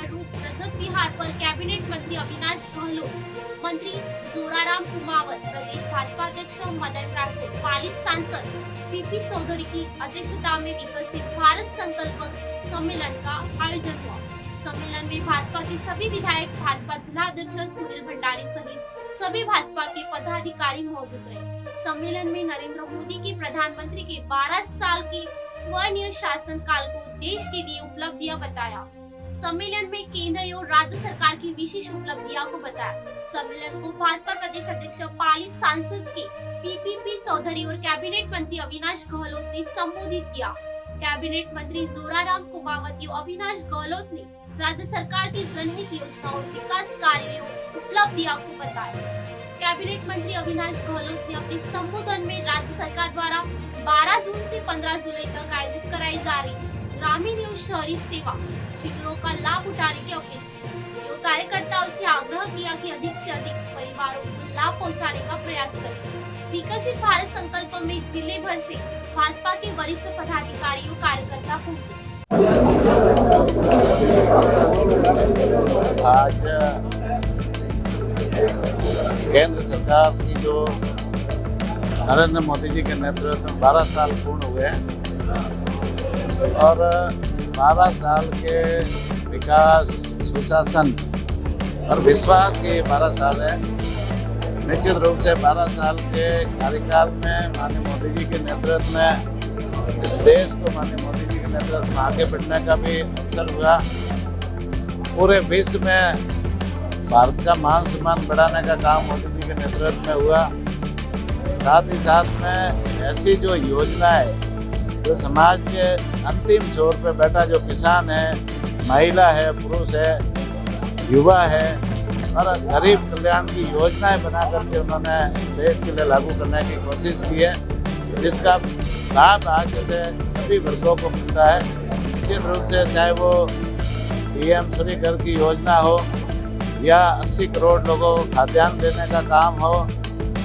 रूप रजत विहार पर कैबिनेट मंत्री अविनाश गहलोत, मंत्री जोराराम कुमावत, प्रदेश भाजपा अध्यक्ष मदन राठौर, पालिस सांसद पीपी चौधरी की अध्यक्षता में विकसित भारत संकल्प सम्मेलन का आयोजन हुआ। सम्मेलन में भाजपा के सभी विधायक, भाजपा जिला अध्यक्ष सुनील भंडारी सहित सभी भाजपा के पदाधिकारी मौजूद रहे। सम्मेलन में नरेंद्र मोदी के प्रधानमंत्री के 12 साल के स्वर्णीय शासन काल को देश के लिए उपलब्धियां बताया। सम्मेलन में केंद्र और राज्य सरकार की विशेष उपलब्धियों को बताया। सम्मेलन को भाजपा प्रदेश अध्यक्ष पालिस सांसद के पीपी चौधरी और कैबिनेट मंत्री अविनाश गहलोत ने संबोधित किया। कैबिनेट मंत्री जोराराम कुमावत और अविनाश गहलोत ने राज्य सरकार की जनहित योजनाओं और विकास कार्यों उपलब्धियों को बताया। कैबिनेट मंत्री अविनाश गहलोत ने अपने संबोधन में राज्य सरकार द्वारा 12 जून से 15 जुलाई तक आयोजित कराई जा रही ग्रामीण एवं शहरी सेवा शिविरों का लाभ उठाने की अपील की। कार्यकर्ताओं से आग्रह किया कि अधिक से अधिक परिवारों को लाभ पहुंचाने का प्रयास करें। विकसित भारत संकल्प में जिले भर से भाजपा के वरिष्ठ पदाधिकारी और कार्यकर्ता पहुंचे। आज केंद्र सरकार की जो नरेंद्र मोदी जी के नेतृत्व में 12 साल पूर्ण हुए और 12 साल के विकास, सुशासन और विश्वास के 12 साल है। निश्चित रूप से 12 साल के कार्यकाल में माननीय मोदी जी के नेतृत्व में इस देश को माननीय मोदी जी के नेतृत्व में आगे बढ़ने का भी अवसर हुआ। पूरे विश्व में भारत का मान सम्मान बढ़ाने का काम मोदी जी के नेतृत्व में हुआ। साथ ही साथ में ऐसी जो योजना है जो समाज के अंतिम छोर पर बैठा जो किसान है, महिला है, पुरुष है, युवा है और गरीब कल्याण की योजनाएं बना करके उन्होंने इस देश के लिए लागू करने की कोशिश की है, जिसका लाभ आगे से सभी वर्गों को मिल रहा है। निश्चित रूप से चाहे वो पीएम सूर्य घर की योजना हो या 80 करोड़ लोगों को खाद्यान्न देने का काम हो,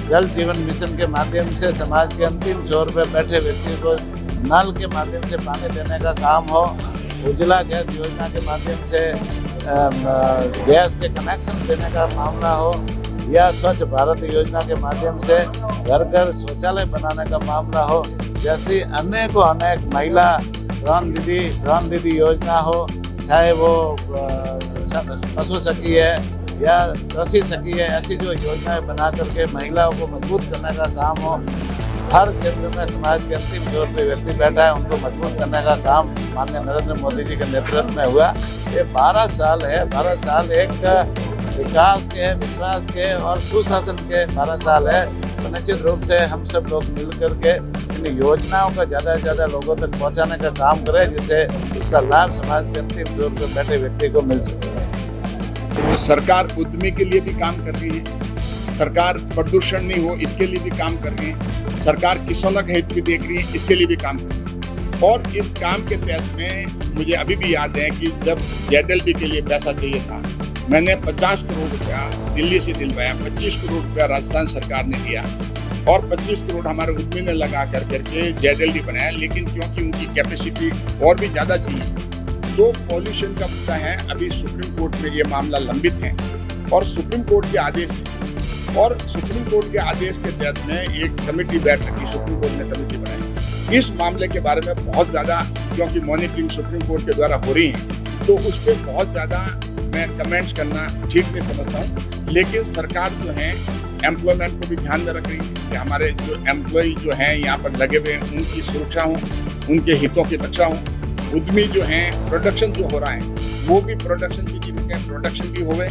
जल जीवन मिशन के माध्यम से समाज के अंतिम छोर पर बैठे व्यक्ति को नल के माध्यम से पानी देने का काम हो, उज्ज्वला गैस योजना के माध्यम से गैस के कनेक्शन देने का मामला हो या स्वच्छ भारत योजना के माध्यम से घर घर शौचालय बनाने का मामला हो, जैसी अनेकों अनेक महिला ग्राम दीदी योजना हो, चाहे वो पशु सखी है या कृषि सखी है, ऐसी जो योजनाएं बना करके महिलाओं को मजबूत करने का काम हो। हर क्षेत्र में समाज के अंतिम छोर पे व्यक्ति बैठा है, उनको मजबूत करने का काम माननीय नरेंद्र मोदी जी के नेतृत्व में हुआ। ये 12 साल है, 12 साल एक विकास के, विश्वास के और सुशासन के 12 साल है। तो निश्चित रूप से हम सब लोग मिल करके इन योजनाओं का ज़्यादा से ज़्यादा लोगों तक पहुंचाने का काम करें, जिससे उसका लाभ समाज के अंतिम छोर पर बैठे व्यक्ति को मिल सके। तो सरकार उद्यमी के लिए भी काम कर रही है, सरकार प्रदूषण नहीं हो इसके लिए भी काम कर रही है, सरकार किसानों का हित भी देख रही है, इसके लिए भी काम कर रही है। और इस काम के तहत में मुझे अभी भी याद है कि जब जेडएलबी के लिए पैसा चाहिए था, मैंने 50 करोड़ रुपया दिल्ली से दिलवाया, 25 करोड़ रुपया राजस्थान सरकार ने दिया और 25 करोड़ हमारे उद्यमी ने लगा करके जेडएलबी बनाया। लेकिन क्योंकि उनकी कैपेसिटी और भी ज़्यादा चाहिए, तो पॉल्यूशन का मुद्दा है, अभी सुप्रीम कोर्ट में ये मामला लंबित है और सुप्रीम कोर्ट के आदेश है और सुप्रीम कोर्ट के आदेश के तहत में एक कमेटी बैठ रखी, सुप्रीम कोर्ट ने कमेटी बनाई इस मामले के बारे में। बहुत ज़्यादा क्योंकि मॉनिटरिंग सुप्रीम कोर्ट के द्वारा हो रही है, तो उस पर बहुत ज़्यादा मैं कमेंट्स करना ठीक नहीं समझता हूँ। लेकिन सरकार जो है एम्प्लॉयमेंट को भी ध्यान में रख रही है कि हमारे जो एम्प्लॉय जो हैं यहाँ पर लगे हुए हैं उनकी सुरक्षा हो, उनके हितों की रक्षा हो। उद्यमी जो हैं, प्रोडक्शन जो हो रहा है वो भी प्रोडक्शन भी नहीं रुके, प्रोडक्शन भी होवे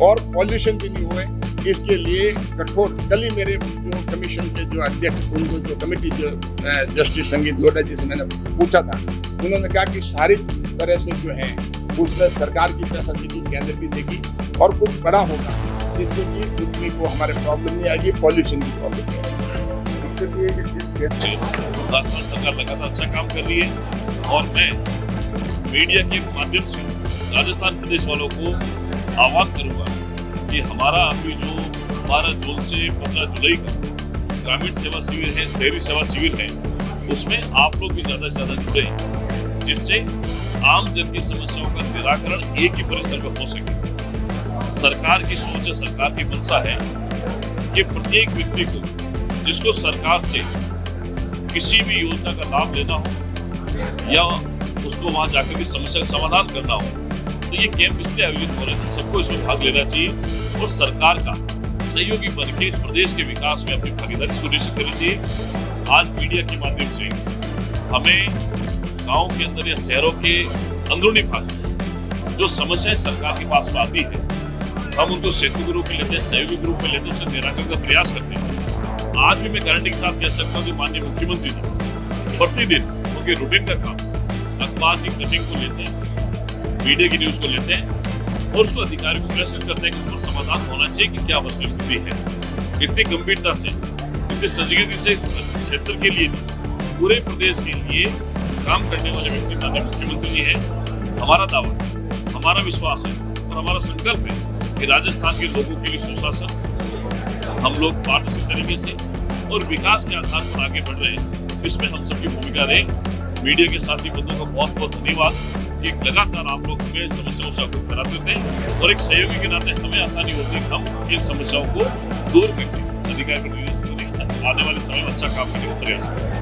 और पॉल्यूशन भी नहीं हुए। इसके लिए कठोर, कल ही मेरे जो कमीशन के जो अध्यक्ष, उनको जो कमेटी जो जस्टिस संगीत लोढ़ा जी से मैंने पूछा था, उन्होंने कहा कि सारी तरह से जो है उसमें सरकार की पैसा देगी, केंद्र भी देगी और कुछ बड़ा होगा जिससे कि उद्यमी को हमारे प्रॉब्लम नहीं आएगी, पॉल्यूशन की प्रॉब्लम नहीं आएगी। राजस्थान सरकार लगातार अच्छा काम कर रही है और मैं मीडिया के माध्यम से राजस्थान प्रदेश वालों को आह्वान करूंगा कि हमारा अभी जो 12 जून से 15 जुलाई का ग्रामीण सेवा शिविर है, शहरी सेवा शिविर है, उसमें आप लोग भी ज़्यादा से ज़्यादा जुड़े, जिससे आम जन की समस्याओं का निराकरण एक ही परिसर में हो सके। सरकार की सोच है, सरकार की मंशा है कि प्रत्येक व्यक्ति को जिसको सरकार से किसी भी योजना का लाभ लेना हो या उसको वहां जाकर के समस्या का समाधान करना हो, तो ये कैंप इसलिए आयोजित हो रहे थे, सबको इसमें भाग लेना चाहिए और सरकार का सहयोगी बन के प्रदेश के विकास में अपनी भागीदारी सुनिश्चित करनी चाहिए। आज मीडिया के माध्यम से हमें गांव के अंदर या शहरों के अंदरूनी भाग से जो समस्याएं सरकार के पास में आती है, हम उनको सेतु के रूप में लेते हैं, सहयोगी के रूप में लेते हैं, उसका निराकरण का प्रयास करते हैं। आज भी मैं गारंटी के साथ कह सकता हूँ कि माननीय मुख्यमंत्री जी प्रतिदिन उनके रूटीन का काम अखबार की कटिंग को लेते हैं, मीडिया की न्यूज को लेते हैं और उसको अधिकारियों को प्रेषित करते हैं कि उस पर समाधान होना चाहिए कि क्या वस्तु स्थिति है। इतनी गंभीरता से, इतनी संजीदगी से क्षेत्र के लिए पूरे प्रदेश के लिए काम करने वाले व्यक्ति माननीय मुख्यमंत्री जी है। हमारा दावा, हमारा विश्वास है और हमारा संकल्प है कि राजस्थान के लोगों के लिए सुशासन हम लोग पारदर्शी तरीके से और विकास के आधार पर आगे बढ़ रहे हैं। इसमें हम सबकी भूमिका रहे। मीडिया के साथी बंधुओं का बहुत बहुत धन्यवाद कि लगातार आप लोग हमें समस्याओं से अवगत कराते थे और एक सहयोगी के नाते हमें आसानी होती है कि हम इन समस्याओं को दूर करके अधिकारी को निर्देश देने आने वाले समय में अच्छा काम करने का प्रयास करें।